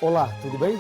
Olá, tudo bem?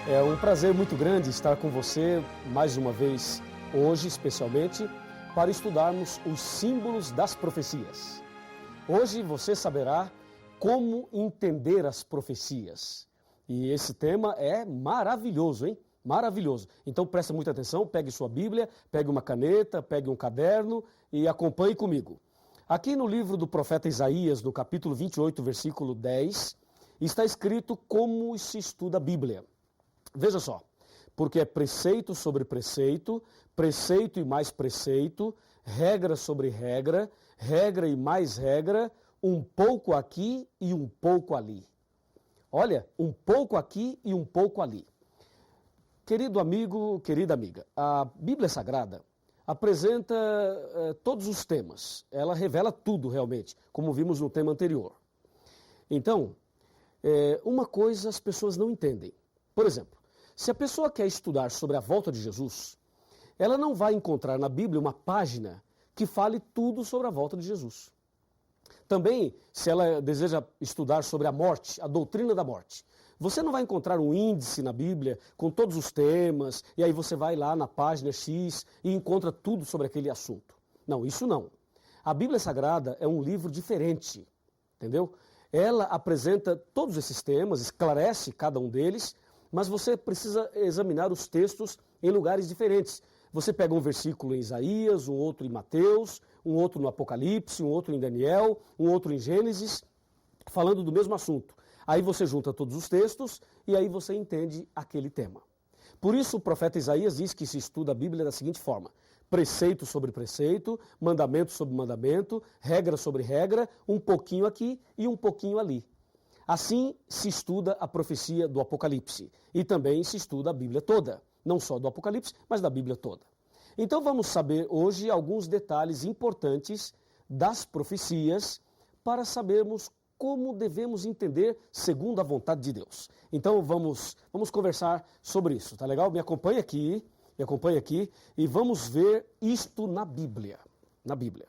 É um prazer muito grande estar com você mais uma vez, hoje especialmente, para estudarmos os símbolos das profecias. Hoje você saberá como entender as profecias. E esse tema é maravilhoso, hein? Maravilhoso. Então preste muita atenção, pegue sua Bíblia, pegue uma caneta, pegue um caderno e acompanhe comigo. Aqui no livro do profeta Isaías, no capítulo 28, versículo 10, está escrito como se estuda a Bíblia. Veja só, porque é preceito sobre preceito, preceito e mais preceito, regra sobre regra, regra e mais regra, um pouco aqui e um pouco ali. Olha, um pouco aqui e um pouco ali. Querido amigo, querida amiga, a Bíblia Sagrada apresenta todos os temas. Ela revela tudo realmente, como vimos no tema anterior. Então, uma coisa as pessoas não entendem. Por exemplo, se a pessoa quer estudar sobre a volta de Jesus, ela não vai encontrar na Bíblia uma página que fale tudo sobre a volta de Jesus. Também, se ela deseja estudar sobre a morte, a doutrina da morte, você não vai encontrar um índice na Bíblia com todos os temas, e aí você vai lá na página X e encontra tudo sobre aquele assunto. Não, isso não. A Bíblia Sagrada é um livro diferente, entendeu? Ela apresenta todos esses temas, esclarece cada um deles, mas você precisa examinar os textos em lugares diferentes. Você pega um versículo em Isaías, um outro em Mateus, um outro no Apocalipse, um outro em Daniel, um outro em Gênesis, falando do mesmo assunto. Aí você junta todos os textos e aí você entende aquele tema. Por isso o profeta Isaías diz que se estuda a Bíblia da seguinte forma: preceito sobre preceito, mandamento sobre mandamento, regra sobre regra, um pouquinho aqui e um pouquinho ali. Assim se estuda a profecia do Apocalipse e também se estuda a Bíblia toda, não só do Apocalipse, mas da Bíblia toda. Então vamos saber hoje alguns detalhes importantes das profecias para sabermos como devemos entender segundo a vontade de Deus. Então vamos conversar sobre isso, tá legal? Me acompanhe aqui e vamos ver isto na Bíblia. Na Bíblia.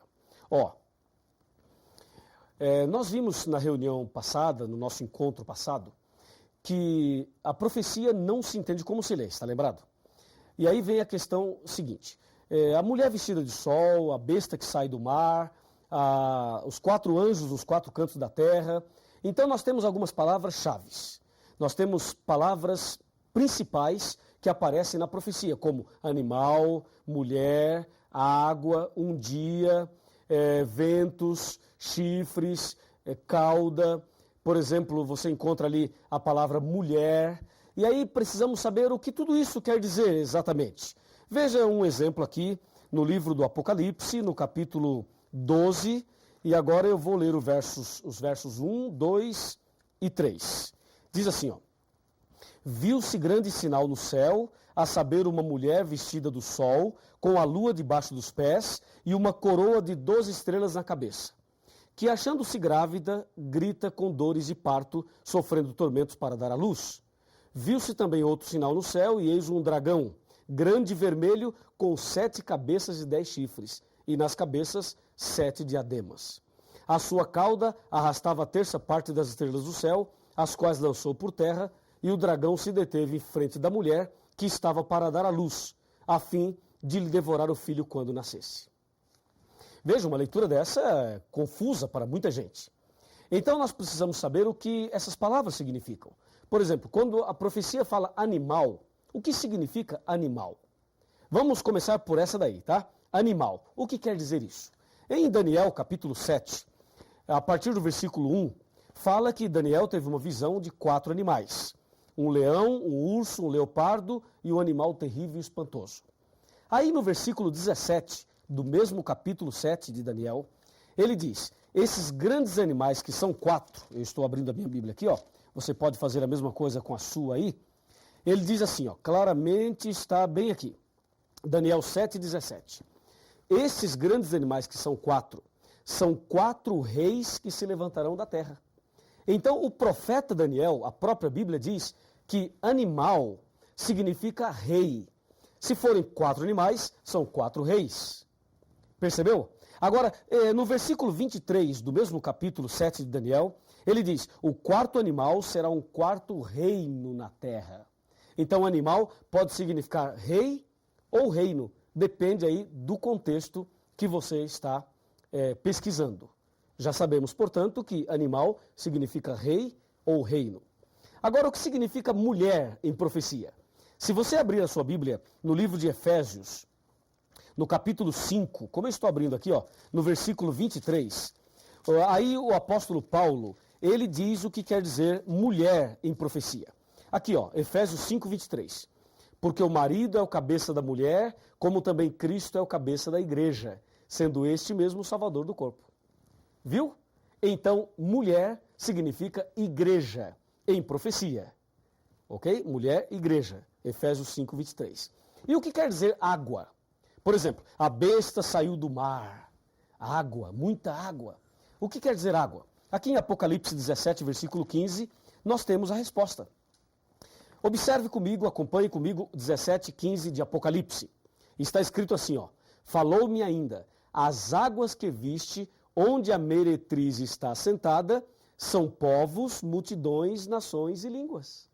Nós vimos na reunião passada, no nosso encontro passado, que a profecia não se entende como se lê, está lembrado? E aí vem a questão seguinte: a mulher vestida de sol, a besta que sai do mar, os 4 anjos dos 4 cantos da terra. Então nós temos algumas palavras-chave. Nós temos palavras principais que aparecem na profecia, como animal, mulher, água, um dia, ventos, chifres, cauda. Por exemplo, você encontra ali a palavra mulher. E aí precisamos saber o que tudo isso quer dizer exatamente. Veja um exemplo aqui no livro do Apocalipse, no capítulo 12, e agora eu vou ler os versos 1, 2 e 3. Diz assim, viu-se grande sinal no céu, a saber uma mulher vestida do sol, com a lua debaixo dos pés e uma coroa de 12 estrelas na cabeça, que achando-se grávida, grita com dores de parto, sofrendo tormentos para dar à luz. Viu-se também outro sinal no céu, e eis um dragão, grande e vermelho, com 7 cabeças e 10 chifres, e nas cabeças 7 diademas. A sua cauda arrastava a terça parte das estrelas do céu, as quais lançou por terra, e o dragão se deteve em frente da mulher, que estava para dar à luz, a fim de lhe devorar o filho quando nascesse. Veja, uma leitura dessa é confusa para muita gente. Então nós precisamos saber o que essas palavras significam. Por exemplo, quando a profecia fala animal, o que significa animal? Vamos começar por essa daí, tá? Animal. O que quer dizer isso? Em Daniel, capítulo 7, a partir do versículo 1, fala que Daniel teve uma visão de 4 animais. Um leão, um urso, um leopardo e um animal terrível e espantoso. Aí no versículo 17, do mesmo capítulo 7 de Daniel, ele diz: esses grandes animais, que são 4, eu estou abrindo a minha Bíblia aqui, você pode fazer a mesma coisa com a sua aí. Ele diz assim, claramente está bem aqui, Daniel 7,17. Esses grandes animais, que são 4, são 4 reis que se levantarão da terra. Então o profeta Daniel, a própria Bíblia diz que animal significa rei. Se forem 4 animais, são 4 reis. Percebeu? Agora, no versículo 23 do mesmo capítulo 7 de Daniel, Ele diz, o quarto animal será um quarto reino na terra. Então, animal pode significar rei ou reino, depende aí do contexto que você está pesquisando. Já sabemos, portanto, que animal significa rei ou reino. Agora, o que significa mulher em profecia? Se você abrir a sua Bíblia no livro de Efésios, no capítulo 5, como eu estou abrindo aqui, no versículo 23, aí o apóstolo Paulo, ele diz o que quer dizer mulher em profecia. Aqui, Efésios 5, 23. Porque o marido é o cabeça da mulher, como também Cristo é o cabeça da igreja, sendo este mesmo o salvador do corpo. Viu? Então, mulher significa igreja em profecia. Ok? Mulher, igreja. Efésios 5, 23. E o que quer dizer água? Por exemplo, a besta saiu do mar. Água, muita água. O que quer dizer água? Aqui em Apocalipse 17, versículo 15, nós temos a resposta. Observe comigo, acompanhe comigo 17:15 de Apocalipse. Está escrito assim, falou-me ainda, as águas que viste, onde a meretriz está sentada, são povos, multidões, nações e línguas.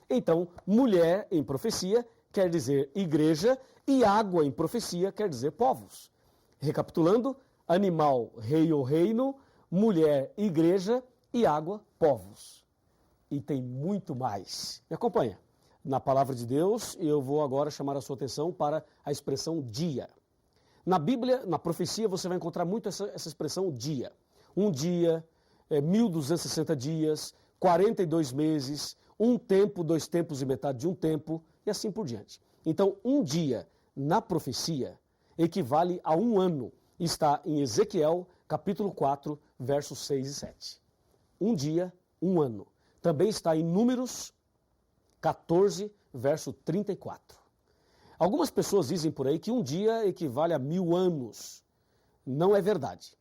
Então, mulher em profecia quer dizer igreja e água em profecia quer dizer povos. Recapitulando, animal, rei ou reino, mulher, igreja e água, povos. E tem muito mais. Me acompanha. Na palavra de Deus, eu vou agora chamar a sua atenção para a expressão dia. Na Bíblia, na profecia, você vai encontrar muito essa expressão dia. Um dia, 1260 dias, 42 meses, um tempo, 2 tempos e metade de um tempo, e assim por diante. Então, um dia na profecia equivale a um ano. Está em Ezequiel, capítulo 4, versos 6 e 7. Um dia, um ano. Também está em Números 14, verso 34. Algumas pessoas dizem por aí que um dia equivale a 1000 anos. Não é verdade.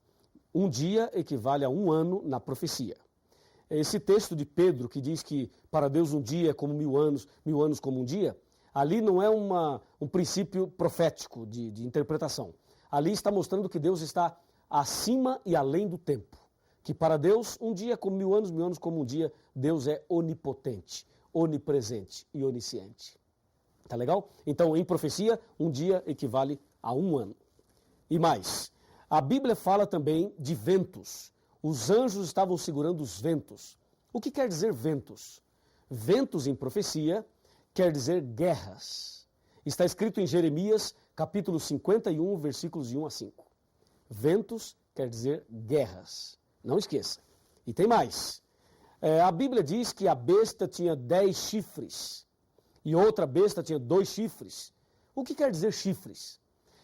Um dia equivale a um ano na profecia. Esse texto de Pedro que diz que para Deus um dia é como 1000 anos como um dia, ali não é um princípio profético de interpretação. Ali está mostrando que Deus está acima e além do tempo. Que para Deus um dia é como 1000 anos como um dia. Deus é onipotente, onipresente e onisciente. Tá legal? Então, em profecia, um dia equivale a um ano. E mais, a Bíblia fala também de ventos. Os anjos estavam segurando os ventos. O que quer dizer ventos? Ventos em profecia quer dizer guerras. Está escrito em Jeremias, capítulo 51, versículos de 1 a 5. Ventos quer dizer guerras. Não esqueça. E tem mais. A Bíblia diz que a besta tinha 10 chifres e outra besta tinha 2 chifres. O que quer dizer chifres?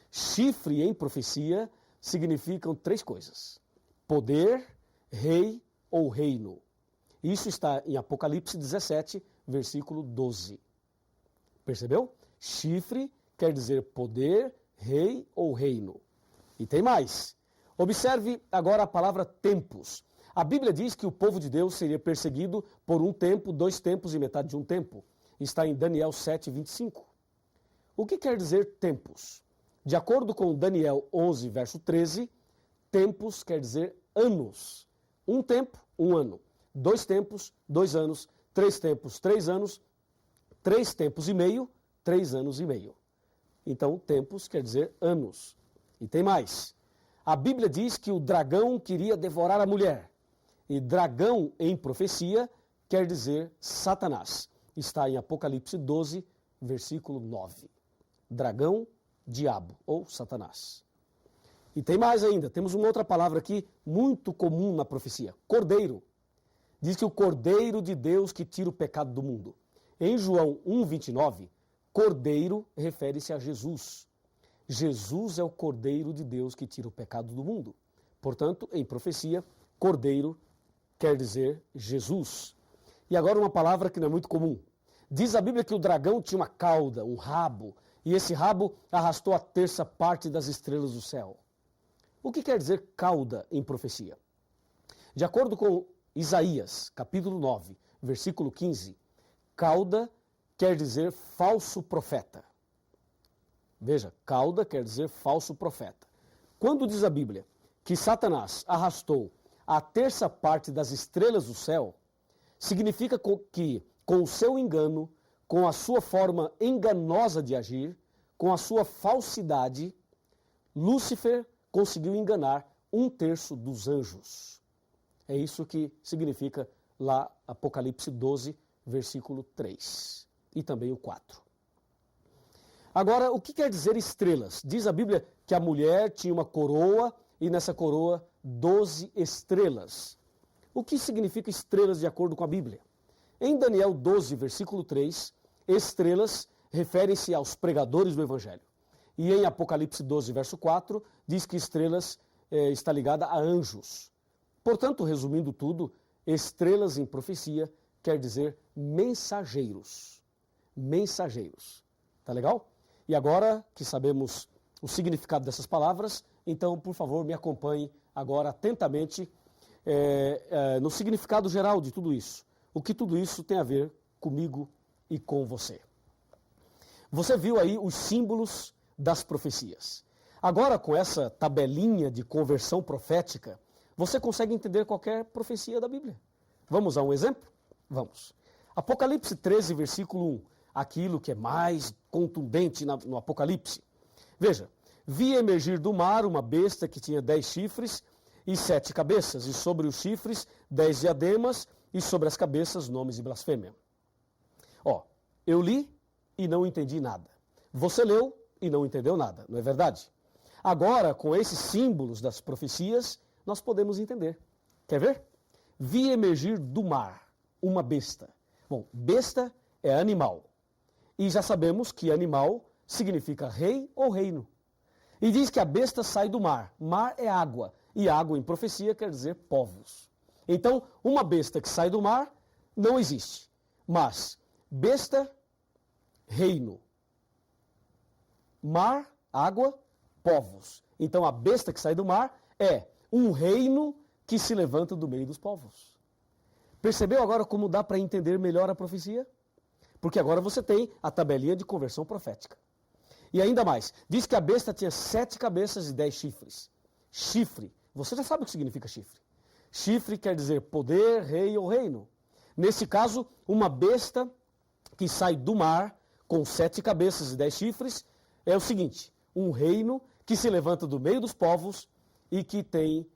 Chifre em profecia significam 3 coisas. Poder, rei ou reino. Isso está em Apocalipse 17, versículo 12. Percebeu? Chifre quer dizer poder, rei ou reino. E tem mais. Observe agora a palavra tempos. A Bíblia diz que o povo de Deus seria perseguido por um tempo, 2 tempos e metade de um tempo. Está em Daniel 7, 25. O que quer dizer tempos? De acordo com Daniel 11, verso 13, tempos quer dizer anos. Um tempo, um ano. 2 tempos, 2 anos. 3 tempos, 3 anos. 3 tempos e meio, 3 anos e meio. Então, tempos quer dizer anos. E tem mais. A Bíblia diz que o dragão queria devorar a mulher. E dragão em profecia quer dizer Satanás. Está em Apocalipse 12, versículo 9. Dragão, diabo ou Satanás. E tem mais ainda. Temos uma outra palavra aqui muito comum na profecia. Cordeiro. Diz que o Cordeiro de Deus que tira o pecado do mundo. Em João 1, 29, Cordeiro refere-se a Jesus. Jesus é o Cordeiro de Deus que tira o pecado do mundo. Portanto, em profecia, Cordeiro quer dizer Jesus. E agora uma palavra que não é muito comum. Diz a Bíblia que o dragão tinha uma cauda, um rabo, e esse rabo arrastou a 1/3 parte das estrelas do céu. O que quer dizer cauda em profecia? De acordo com Isaías, capítulo 9, versículo 15, cauda quer dizer falso profeta. Veja, cauda quer dizer falso profeta. Quando diz a Bíblia que Satanás arrastou a terça parte das estrelas do céu, significa que, com o seu engano, com a sua forma enganosa de agir, com a sua falsidade, Lúcifer conseguiu enganar 1/3 dos anjos. É isso que significa lá Apocalipse 12, versículo 3 e também o 4. Agora, o que quer dizer estrelas? Diz a Bíblia que a mulher tinha uma coroa e nessa coroa 12 estrelas. O que significa estrelas de acordo com a Bíblia? Em Daniel 12, versículo 3, estrelas referem-se aos pregadores do Evangelho. E em Apocalipse 12, verso 4, diz que estrelas está ligada a anjos. Portanto, resumindo tudo, estrelas em profecia quer dizer mensageiros. Mensageiros. Tá legal? E agora que sabemos o significado dessas palavras, então, por favor, me acompanhe agora atentamente no significado geral de tudo isso. O que tudo isso tem a ver comigo e com você. Você viu aí os símbolos das profecias. Agora, com essa tabelinha de conversão profética, você consegue entender qualquer profecia da Bíblia. Vamos a um exemplo? Vamos. Apocalipse 13, versículo 1. Aquilo que é mais contundente no Apocalipse. Veja, vi emergir do mar uma besta que tinha 10 chifres e 7 cabeças, e sobre os chifres 10 diademas, e sobre as cabeças nomes de blasfêmia. Eu li e não entendi nada. Você leu e não entendeu nada, não é verdade? Agora, com esses símbolos das profecias, nós podemos entender. Quer ver? Vi emergir do mar uma besta. Bom, besta é animal. E já sabemos que animal significa rei ou reino. E diz que a besta sai do mar. Mar é água. E água em profecia quer dizer povos. Então, uma besta que sai do mar não existe. Mas, besta, reino. Mar, água, povos. Então, a besta que sai do mar é um reino que se levanta do meio dos povos. Percebeu agora como dá para entender melhor a profecia? Porque agora você tem a tabelinha de conversão profética. E ainda mais, diz que a besta tinha 7 cabeças e 10 chifres. Chifre, você já sabe o que significa chifre. Chifre quer dizer poder, rei ou reino. Nesse caso, uma besta que sai do mar com 7 cabeças e 10 chifres é o seguinte, um reino que se levanta do meio dos povos e que tem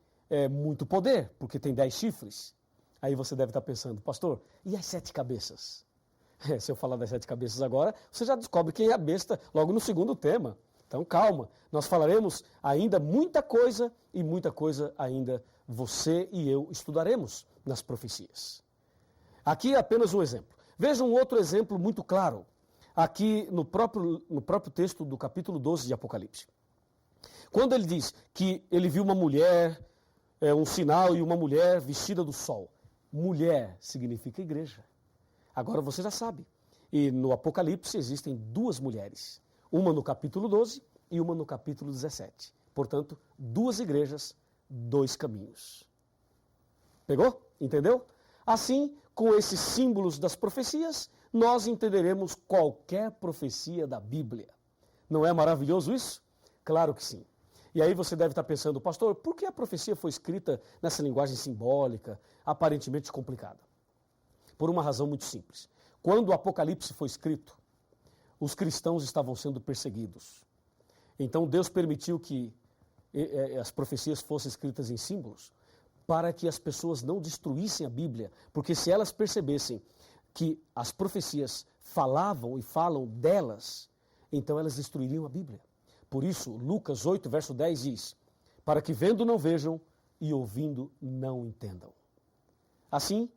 muito poder, porque tem 10 chifres. Aí você deve estar pensando, pastor, e as 7 cabeças? Se eu falar das 7 cabeças agora, você já descobre quem é a besta logo no segundo tema. Então calma, nós falaremos ainda muita coisa e muita coisa ainda você e eu estudaremos nas profecias. Aqui é apenas um exemplo. Veja um outro exemplo muito claro, aqui no próprio texto do capítulo 12 de Apocalipse. Quando ele diz que ele viu uma mulher, um sinal e uma mulher vestida do sol. Mulher significa igreja. Agora você já sabe. E no Apocalipse existem 2 mulheres. Uma no capítulo 12 e uma no capítulo 17. Portanto, 2 igrejas, 2 caminhos. Pegou? Entendeu? Assim, com esses símbolos das profecias, nós entenderemos qualquer profecia da Bíblia. Não é maravilhoso isso? Claro que sim. E aí você deve estar pensando, pastor, por que a profecia foi escrita nessa linguagem simbólica, aparentemente complicada? Por uma razão muito simples. Quando o Apocalipse foi escrito, os cristãos estavam sendo perseguidos. Então Deus permitiu que as profecias fossem escritas em símbolos para que as pessoas não destruíssem a Bíblia, porque se elas percebessem que as profecias falavam e falam delas, então elas destruiriam a Bíblia. Por isso, Lucas 8, verso 10 diz, para que vendo não vejam e ouvindo não entendam. Assim,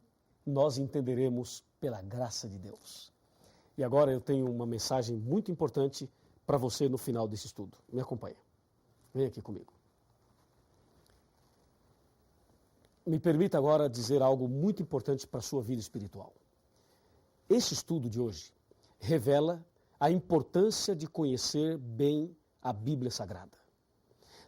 nós entenderemos pela graça de Deus. E agora eu tenho uma mensagem muito importante para você no final desse estudo. Me acompanha. Vem aqui comigo. Me permita agora dizer algo muito importante para a sua vida espiritual. Este estudo de hoje revela a importância de conhecer bem a Bíblia Sagrada.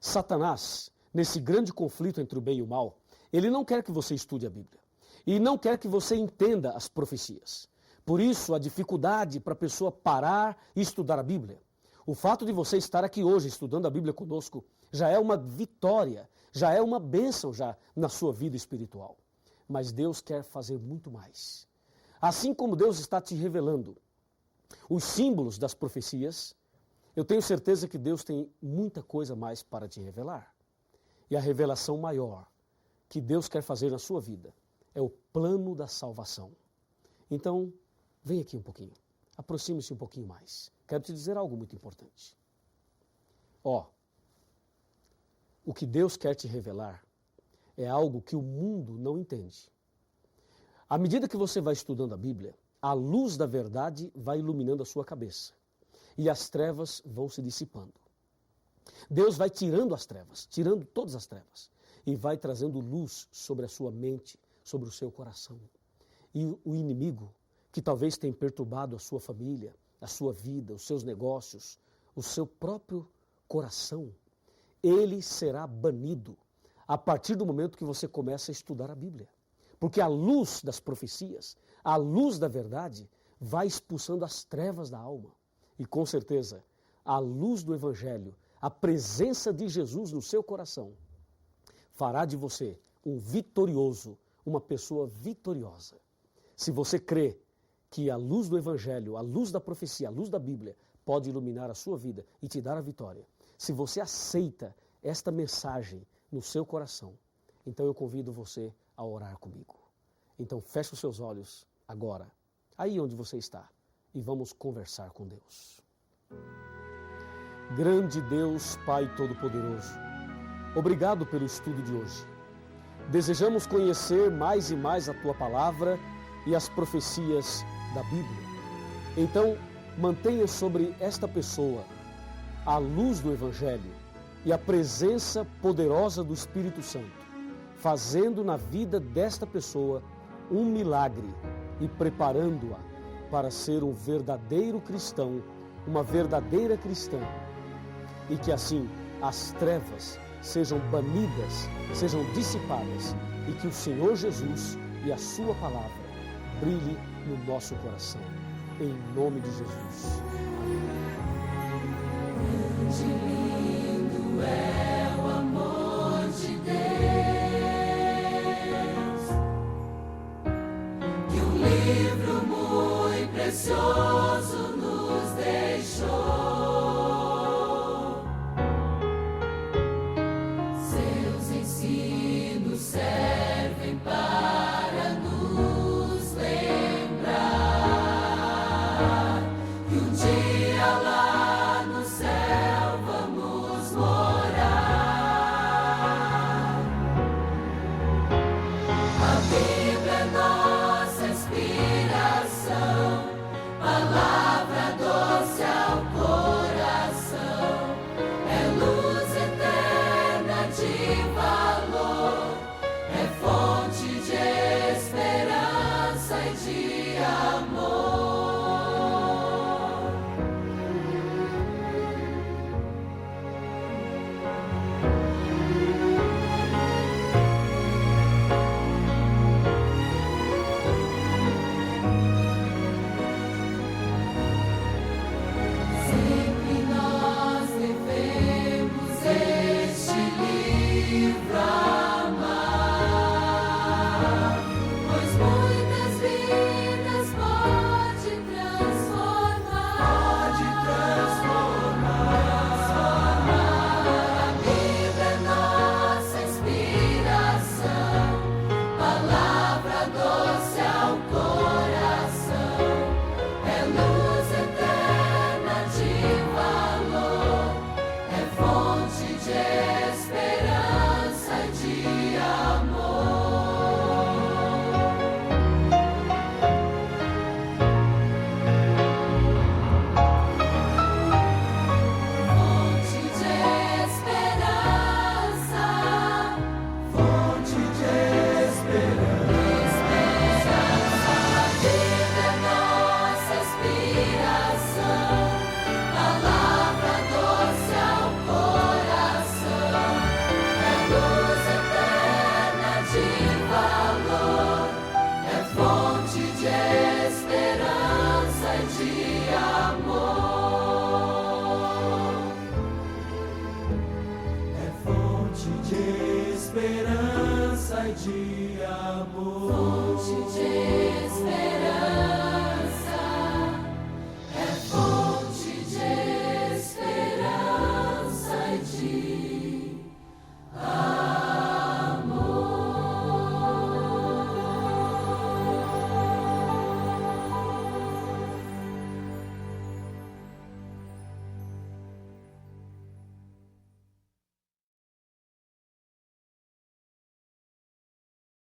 Satanás, nesse grande conflito entre o bem e o mal, ele não quer que você estude a Bíblia. E não quer que você entenda as profecias. Por isso, a dificuldade para a pessoa parar e estudar a Bíblia. O fato de você estar aqui hoje estudando a Bíblia conosco já é uma vitória, já é uma bênção já na sua vida espiritual. Mas Deus quer fazer muito mais. Assim como Deus está te revelando os símbolos das profecias, eu tenho certeza que Deus tem muita coisa mais para te revelar. E a revelação maior que Deus quer fazer na sua vida é o plano da salvação. Então, vem aqui um pouquinho. Aproxime-se um pouquinho mais. Quero te dizer algo muito importante. O que Deus quer te revelar é algo que o mundo não entende. À medida que você vai estudando a Bíblia, a luz da verdade vai iluminando a sua cabeça e as trevas vão se dissipando. Deus vai tirando as trevas, tirando todas as trevas e vai trazendo luz sobre a sua mente, sobre o seu coração. E o inimigo, que talvez tenha perturbado a sua família, a sua vida, os seus negócios, o seu próprio coração, ele será banido a partir do momento que você começa a estudar a Bíblia. Porque a luz das profecias, a luz da verdade, vai expulsando as trevas da alma. E com certeza, a luz do Evangelho, a presença de Jesus no seu coração, fará de você um vitorioso, uma pessoa vitoriosa. Se você crê que a luz do Evangelho, a luz da profecia, a luz da Bíblia, pode iluminar a sua vida e te dar a vitória. Se você aceita esta mensagem no seu coração, então eu convido você a orar comigo. Então feche os seus olhos agora, aí onde você está, e vamos conversar com Deus. Grande Deus, Pai Todo-Poderoso, obrigado pelo estudo de hoje. Desejamos conhecer mais e mais a Tua Palavra e as profecias da Bíblia. Então, mantenha sobre esta pessoa a luz do Evangelho e a presença poderosa do Espírito Santo, fazendo na vida desta pessoa um milagre e preparando-a para ser um verdadeiro cristão, uma verdadeira cristã. E que assim as trevas sejam banidas, sejam dissipadas e que o Senhor Jesus e a sua palavra brilhe no nosso coração. Em nome de Jesus. Lindo é o amor de Deus, que um livro muito precioso nos deixou. Seus ensinos servem para nos lembrar que um dia lá no céu vamos morar. A Bíblia é nossa inspiração, palavra doce ao coração, é luz eterna de valor, é fonte de esperança e de amor. de amor, fonte de